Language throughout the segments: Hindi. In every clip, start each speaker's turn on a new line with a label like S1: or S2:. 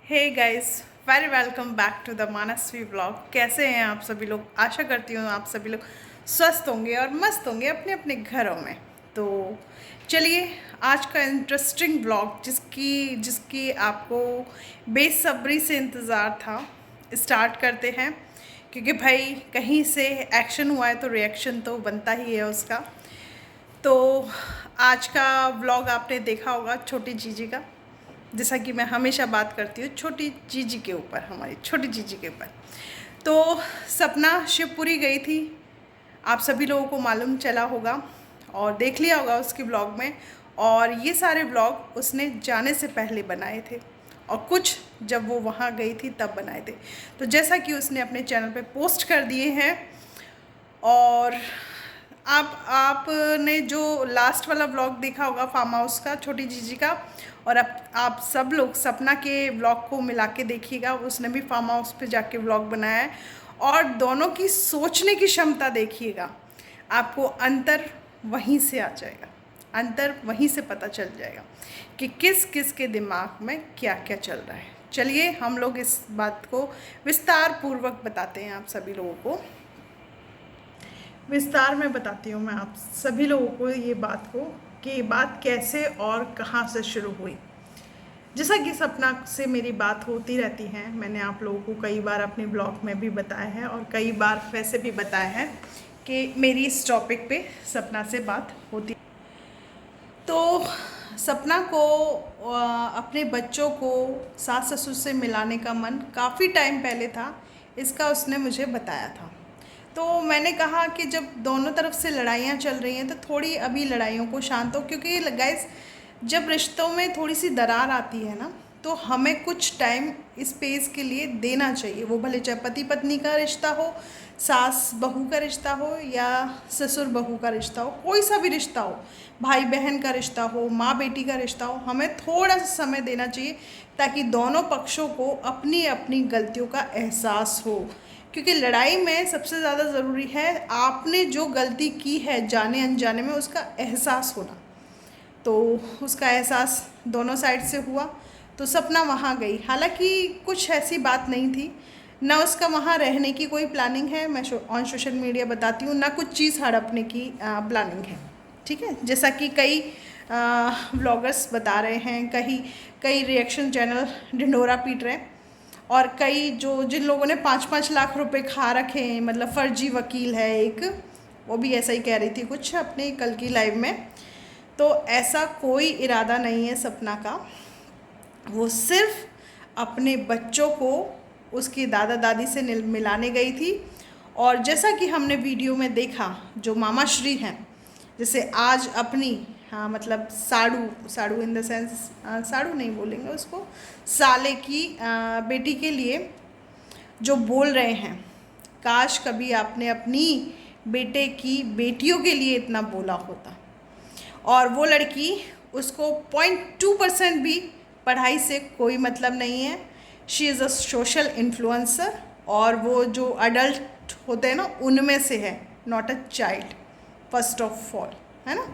S1: Hey guys, very welcome back to the Manasvi blog. कैसे हैं आप सभी लोग? आशा करती हूँ आप सभी लोग स्वस्थ होंगे और मस्त होंगे अपने अपने घरों में। तो चलिए, आज का इंटरेस्टिंग ब्लॉग जिसकी जिसकी आपको बेसब्री से इंतज़ार था, स्टार्ट करते हैं। क्योंकि भाई कहीं से एक्शन हुआ है तो रिएक्शन तो बनता ही है उसका। तो आज का व्लॉग आपने देखा होगा छोटी जीजी का, जैसा कि मैं हमेशा बात करती हूँ छोटी जीजी के ऊपर, हमारी छोटी जीजी के ऊपर। तो सपना शिवपुरी गई थी, आप सभी लोगों को मालूम चला होगा और देख लिया होगा उसके ब्लॉग में। और ये सारे ब्लॉग उसने जाने से पहले बनाए थे और कुछ जब वो वहाँ गई थी तब बनाए थे। तो जैसा कि उसने अपने चैनल पे पोस्ट कर दिए हैं। और आपने जो लास्ट वाला व्लॉग देखा होगा फार्म हाउस का, छोटी जीजी का, और अब आप सब लोग सपना के व्लॉग को मिला के देखिएगा, उसने भी फार्म हाउस पे जाके व्लॉग बनाया है। और दोनों की सोचने की क्षमता देखिएगा, आपको अंतर वहीं से आ जाएगा, अंतर वहीं से पता चल जाएगा कि किस किस के दिमाग में क्या क्या चल रहा है। चलिए हम लोग इस बात को विस्तार पूर्वक बताते हैं, आप सभी लोगों को विस्तार में बताती हूँ मैं आप सभी लोगों को ये बात को, कि ये बात कैसे और कहाँ से शुरू हुई। जैसा कि सपना से मेरी बात होती रहती है, मैंने आप लोगों को कई बार अपने ब्लॉग में भी बताया है और कई बार वैसे भी बताया है कि मेरी इस टॉपिक पे सपना से बात होती। तो सपना को अपने बच्चों को सास ससुर से मिलाने का मन काफ़ी टाइम पहले था, इसका उसने मुझे बताया था। तो मैंने कहा कि जब दोनों तरफ से लड़ाइयाँ चल रही हैं तो थोड़ी अभी लड़ाइयों को शांत हो, क्योंकि गाइस जब रिश्तों में थोड़ी सी दरार आती है ना, तो हमें कुछ टाइम स्पेस के लिए देना चाहिए। वो भले चाहे पति पत्नी का रिश्ता हो, सास बहू का रिश्ता हो, या ससुर बहू का रिश्ता हो, कोई सा भी रिश्ता हो, भाई बहन का रिश्ता हो, माँ बेटी का रिश्ता हो, हमें थोड़ा सा समय देना चाहिए ताकि दोनों पक्षों को अपनी अपनी गलतियों का एहसास हो। क्योंकि लड़ाई में सबसे ज़्यादा ज़रूरी है आपने जो गलती की है जाने अनजाने में, उसका एहसास होना। तो उसका एहसास दोनों साइड से हुआ। तो सपना वहाँ गई, हालांकि कुछ ऐसी बात नहीं थी, ना उसका वहाँ रहने की कोई प्लानिंग है, मैं ऑन सोशल मीडिया बताती हूँ, ना कुछ चीज़ हड़पने की प्लानिंग है। ठीक है, जैसा कि कई व्लॉगर्स बता रहे हैं, कई रिएक्शन चैनल ढिंढोरा पीट रहे हैं, और कई जिन लोगों ने 5-5 लाख रुपए खा रखे हैं, मतलब फर्जी वकील है एक, वो भी ऐसा ही कह रही थी कुछ अपने कल की लाइव में। तो ऐसा कोई इरादा नहीं है सपना का, वो सिर्फ अपने बच्चों को उसकी दादा दादी से मिलाने गई थी। और जैसा कि हमने वीडियो में देखा, जो मामा श्री हैं, जैसे आज अपनी, हाँ मतलब साड़ू साड़ू इन द सेंस, साड़ू नहीं बोलेंगे उसको, साले की बेटी के लिए जो बोल रहे हैं, काश कभी आपने अपनी बेटे की बेटियों के लिए इतना बोला होता। और वो लड़की, उसको 0.2% भी पढ़ाई से कोई मतलब नहीं है, she is a social influencer, और वो जो अडल्ट होते हैं ना उनमें से है, not a child first of all, है ना।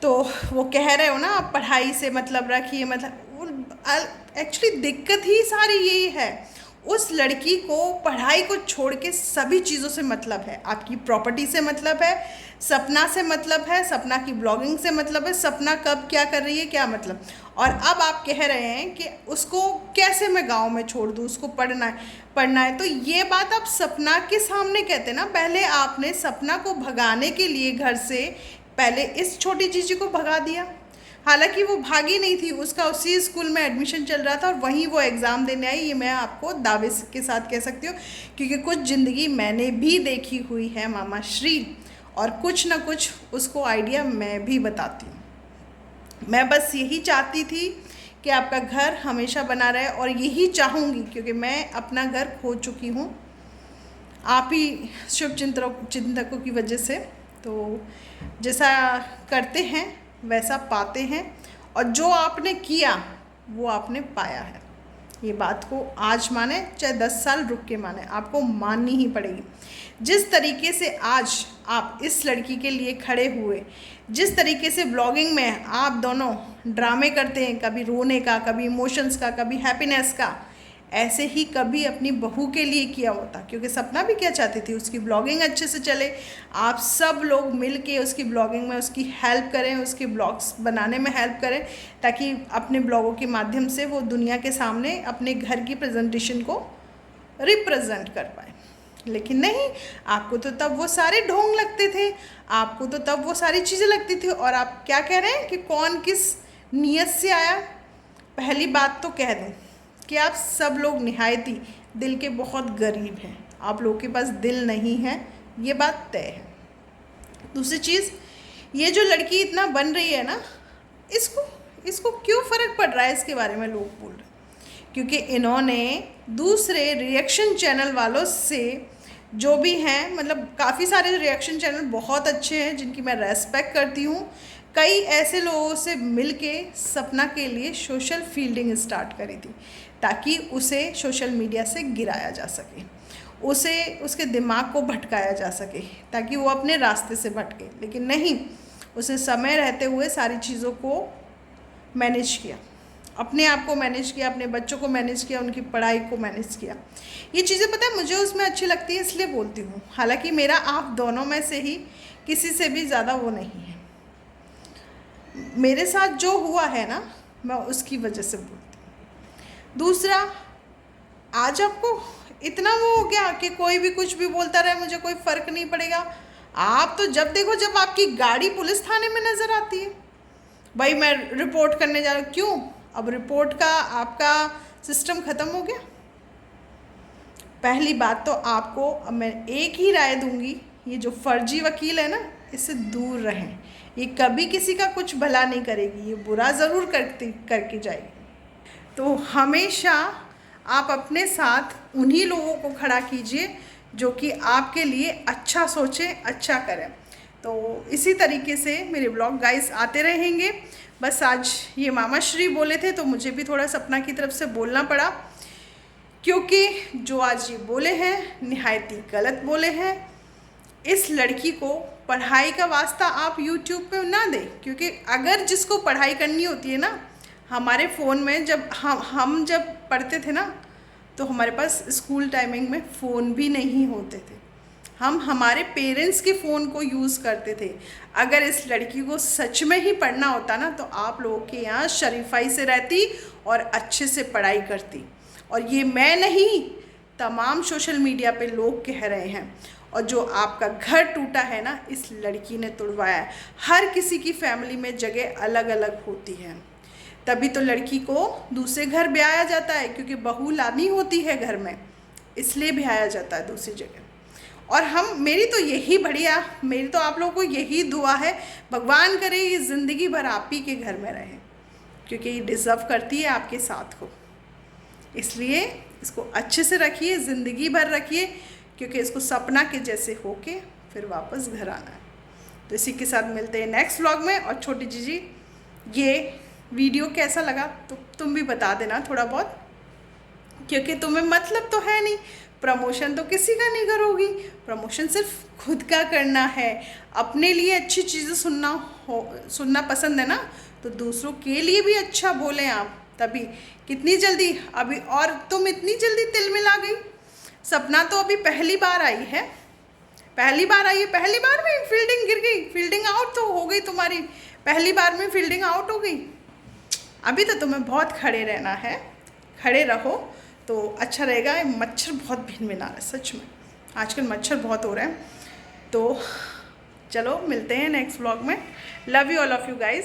S1: तो वो कह रहे हो ना आप पढ़ाई से मतलब रखिए, मतलब एक्चुअली दिक्कत ही सारी यही है, उस लड़की को पढ़ाई को छोड़ के सभी चीज़ों से मतलब है, आपकी प्रॉपर्टी से मतलब है, सपना से मतलब है, सपना की ब्लॉगिंग से मतलब है, सपना कब क्या कर रही है क्या मतलब। और अब आप कह रहे हैं कि उसको कैसे मैं गांव में छोड़ दूँ, उसको पढ़ना है। तो ये बात आप सपना के सामने कहते ना, पहले आपने सपना को भगाने के लिए घर से पहले इस छोटी चीज़ी को भगा दिया। हालांकि वो भागी नहीं थी, उसका उसी स्कूल में एडमिशन चल रहा था और वहीं वो एग्ज़ाम देने आई, ये मैं आपको दावे के साथ कह सकती हूँ, क्योंकि कुछ ज़िंदगी मैंने भी देखी हुई है मामा श्री, और कुछ ना कुछ उसको आइडिया मैं भी बताती हूँ। मैं बस यही चाहती थी कि आपका घर हमेशा बना रहे, और यही चाहूँगी क्योंकि मैं अपना घर खो चुकी हूँ आप ही शुभ चिंतकों की वजह से। तो जैसा करते हैं वैसा पाते हैं, और जो आपने किया वो आपने पाया है। ये बात को आज माने चाहे 10 साल रुक के माने, आपको माननी ही पड़ेगी। जिस तरीके से आज आप इस लड़की के लिए खड़े हुए, जिस तरीके से ब्लॉगिंग में आप दोनों ड्रामे करते हैं, कभी रोने का, कभी इमोशंस का, कभी हैप्पीनेस का, ऐसे ही कभी अपनी बहू के लिए किया होता। क्योंकि सपना भी क्या चाहती थी, उसकी ब्लॉगिंग अच्छे से चले, आप सब लोग मिल के उसकी ब्लॉगिंग में उसकी हेल्प करें, उसके ब्लॉग्स बनाने में हेल्प करें, ताकि अपने ब्लॉगों के माध्यम से वो दुनिया के सामने अपने घर की प्रेजेंटेशन को रिप्रेजेंट कर पाए। लेकिन नहीं, आपको तो तब वो सारे ढोंग लगते थे, आपको तो तब वो सारी चीज़ें लगती थी। और आप क्या कह रहे हैं कि कौन किस नीयत से आया। पहली बात तो कह दूँ कि आप सब लोग निहायती दिल के बहुत गरीब हैं, आप लोगों के पास दिल नहीं है, ये बात तय है। दूसरी चीज़, ये जो लड़की इतना बन रही है ना, इसको क्यों फ़र्क पड़ रहा है इसके बारे में लोग बोल रहे हैं? क्योंकि इन्होंने दूसरे रिएक्शन चैनल वालों से जो भी हैं, मतलब काफ़ी सारे रिएक्शन चैनल बहुत अच्छे हैं जिनकी मैं रेस्पेक्ट करती हूँ, कई ऐसे लोगों से मिलके सपना के लिए सोशल फील्डिंग स्टार्ट करी थी, ताकि उसे सोशल मीडिया से गिराया जा सके, उसे उसके दिमाग को भटकाया जा सके, ताकि वो अपने रास्ते से भटके। लेकिन नहीं, उसने समय रहते हुए सारी चीज़ों को मैनेज किया, अपने आप को मैनेज किया, अपने बच्चों को मैनेज किया, उनकी पढ़ाई को मैनेज किया। ये चीज़ें पता है मुझे उसमें अच्छी लगती है, इसलिए बोलती हूँ। हालांकि मेरा आप दोनों में से ही किसी से भी ज़्यादा वो नहीं है। मेरे साथ जो हुआ है ना, मैं उसकी वजह से बोलती हूँ। दूसरा, आज आपको इतना वो हो गया कि कोई भी कुछ भी बोलता रहे, मुझे कोई फ़र्क नहीं पड़ेगा। आप तो जब देखो जब आपकी गाड़ी पुलिस थाने में नज़र आती है, भाई मैं रिपोर्ट करने जा रहा हूँ। क्यों? अब रिपोर्ट का आपका सिस्टम ख़त्म हो गया। पहली बात तो आपको अब मैं एक ही राय दूंगी, ये जो फर्जी वकील है ना, इससे दूर रहें। ये कभी किसी का कुछ भला नहीं करेगी, ये बुरा ज़रूर करके जाएगी। तो हमेशा आप अपने साथ उन्हीं लोगों को खड़ा कीजिए जो कि आपके लिए अच्छा सोचें, अच्छा करें। तो इसी तरीके से मेरे ब्लॉग गाइस आते रहेंगे। बस आज ये मामा श्री बोले थे तो मुझे भी थोड़ा सपना की तरफ से बोलना पड़ा, क्योंकि जो आज ये बोले हैं निहायती गलत बोले हैं। इस लड़की को पढ़ाई का वास्ता आप YouTube पे ना दें, क्योंकि अगर जिसको पढ़ाई करनी होती है ना, हमारे फ़ोन में जब हम जब पढ़ते थे ना, तो हमारे पास स्कूल टाइमिंग में फ़ोन भी नहीं होते थे, हम हमारे पेरेंट्स के फ़ोन को यूज़ करते थे। अगर इस लड़की को सच में ही पढ़ना होता ना, तो आप लोगों के यहाँ शरीफाई से रहती और अच्छे से पढ़ाई करती। और ये मैं नहीं, तमाम सोशल मीडिया पे लोग कह रहे हैं। और जो आपका घर टूटा है ना, इस लड़की ने तुड़वाया है। हर किसी की फैमिली में जगह अलग अलग होती है, तभी तो लड़की को दूसरे घर ब्याया जाता है, क्योंकि बहू लानी होती है घर में, इसलिए ब्याया जाता है दूसरी जगह। और मेरी तो यही बढ़िया, मेरी तो आप लोगों को यही दुआ है, भगवान करे ये ज़िंदगी भर आप ही के घर में रहे, क्योंकि ये डिज़र्व करती है आपके साथ को। इसलिए इसको अच्छे से रखिए, ज़िंदगी भर रखिए, क्योंकि इसको सपना के जैसे होके फिर वापस घर आना है। तो इसी के साथ मिलते हैं नेक्स्ट व्लॉग में। और छोटी जीजी, ये वीडियो कैसा लगा तो तुम भी बता देना थोड़ा बहुत, क्योंकि तुम्हें मतलब तो है नहीं, प्रमोशन तो किसी का नहीं करोगी, प्रमोशन सिर्फ खुद का करना है। अपने लिए अच्छी चीज़ें सुनना पसंद है ना, तो दूसरों के लिए भी अच्छा बोलें आप, तभी। कितनी जल्दी अभी, और तुम इतनी जल्दी तिल मिला गई। सपना तो अभी पहली बार आई है, पहली बार में फील्डिंग गिर गई, फील्डिंग आउट तो हो गई तुम्हारी, पहली बार में फील्डिंग आउट हो गई। अभी तो तुम्हें बहुत खड़े रहना है, खड़े रहो तो अच्छा रहेगा। मच्छर बहुत भिनभिना रहा है सच में, आजकल मच्छर बहुत हो रहे हैं। तो चलो मिलते हैं नेक्स्ट व्लॉग में। Love you all of you guys.